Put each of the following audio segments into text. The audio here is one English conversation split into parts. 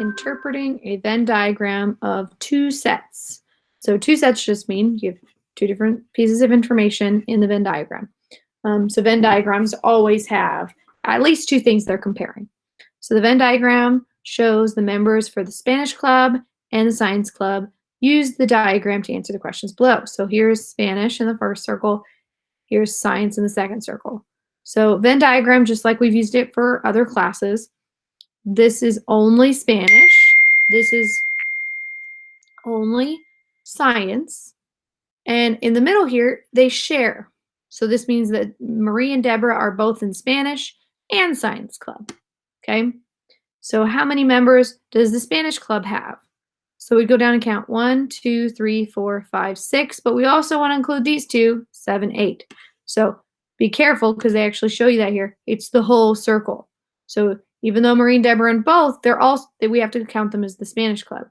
interpreting a Venn diagram of two sets. So two sets just mean you have two different pieces of information in the Venn diagram. So Venn diagrams always have at least two things they're comparing. So the Venn diagram shows the members for the Spanish club and the science club. Use the diagram to answer the questions below. So here's Spanish in the first circle. Here's science in the second circle. So Venn diagram, just like we've used it for other classes, this is only Spanish. This is only science. And in the middle here, they share. So this means that Marie and Deborah are both in Spanish and science club. Okay. So how many members does the Spanish club have? So we go down and count 1, 2, 3, 4, 5, 6, but we also want to include these two, 7, 8. So be careful because they actually show you that here. It's the whole circle. So even though Marie and Deborah are in both, we have to count them as the Spanish club.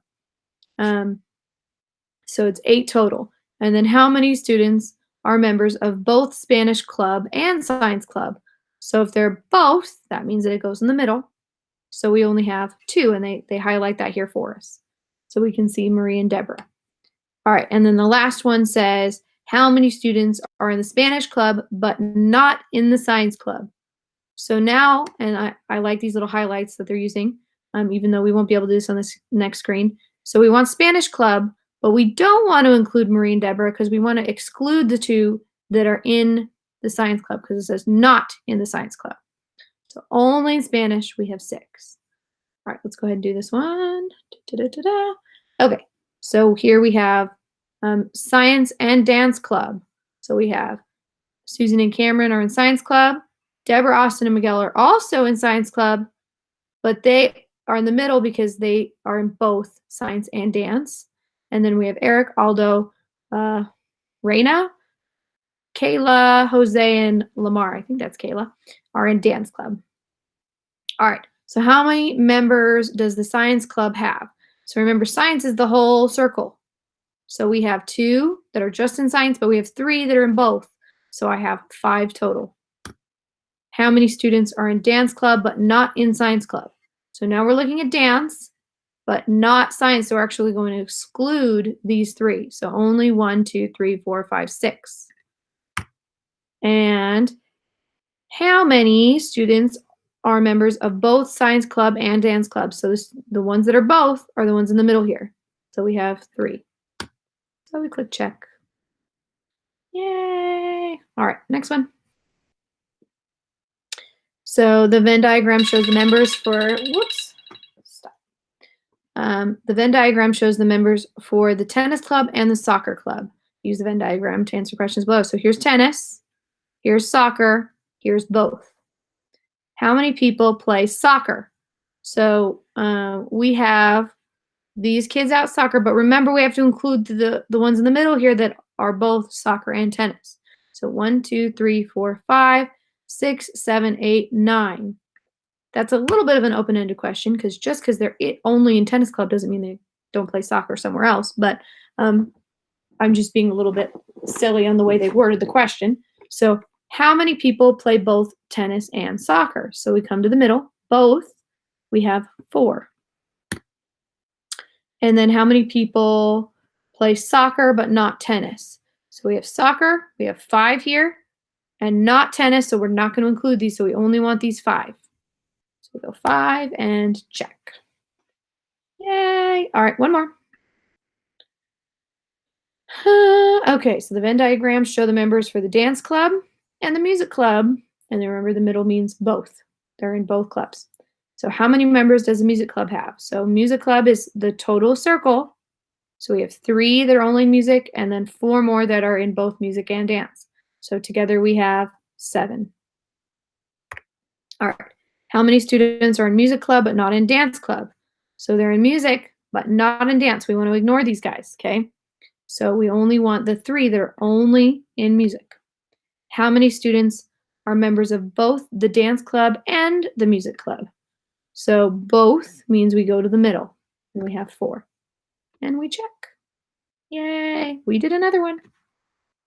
So it's 8 total. And then how many students are members of both Spanish club and science club? So if they're both, that means that it goes in the middle. So we only have 2, and they highlight that here for us. So we can see Marie and Deborah. All right, and then the last one says, how many students are in the Spanish club but not in the science club? So now, and I like these little highlights that they're using, even though we won't be able to do this on this next screen. So we want Spanish club, but we don't want to include Marie and Deborah because we want to exclude the 2 that are in the science club because it says not in the science club. So only in Spanish we have 6. All right, let's go ahead and do this one. Okay, so here we have science and dance club. So we have Susan and Cameron are in science club. Deborah, Austin, and Miguel are also in science club, but they are in the middle because they are in both science and dance. And then we have Eric, Aldo, Reina, Kayla, Jose, and Lamar, I think that's Kayla, are in dance club. All right, so how many members does the science club have? So remember, science is the whole circle. So we have 2 that are just in science, but we have 3 that are in both. So I have 5 total. How many students are in dance club but not in science club? So now we're looking at dance, but not science. So we're actually going to exclude these 3. So only 1, 2, 3, 4, 5, 6. And how many students are members of both science club and dance club? So the ones that are both are the ones in the middle here. So we have 3. So we click check. Yay. All right, next one. So the Venn diagram shows the members for, stop. The Venn diagram shows the members for the tennis club and the soccer club. Use the Venn diagram to answer questions below. So here's tennis, here's soccer, here's both. How many people play soccer? So we have these kids out soccer, but remember we have to include the ones in the middle here that are both soccer and tennis. So 1, 2, 3, 4, 5, 6, 7, 8, 9. That's a little bit of an open-ended question because just because they're only in tennis club doesn't mean they don't play soccer somewhere else. But I'm just being a little bit silly on the way they worded the question. So how many people play both tennis and soccer? So we come to the middle, both, we have 4. And then how many people play soccer but not tennis? So we have soccer, we have 5 here, and not tennis, so we're not going to include these, so we only want these 5. So we go 5 and check. Yay! All right, one more. Okay, so the Venn diagrams show the members for the dance club and the music club, and then remember the middle means both. They're in both clubs. So how many members does the music club have? So music club is the total circle. So we have 3 that are only in music and then 4 more that are in both music and dance. So together we have 7. All right. How many students are in music club but not in dance club? So they're in music but not in dance. We want to ignore these guys, okay? So we only want the 3 that are only in music. How many students are members of both the dance club and the music club? So both means we go to the middle, and we have 4. And we check. Yay, we did another one.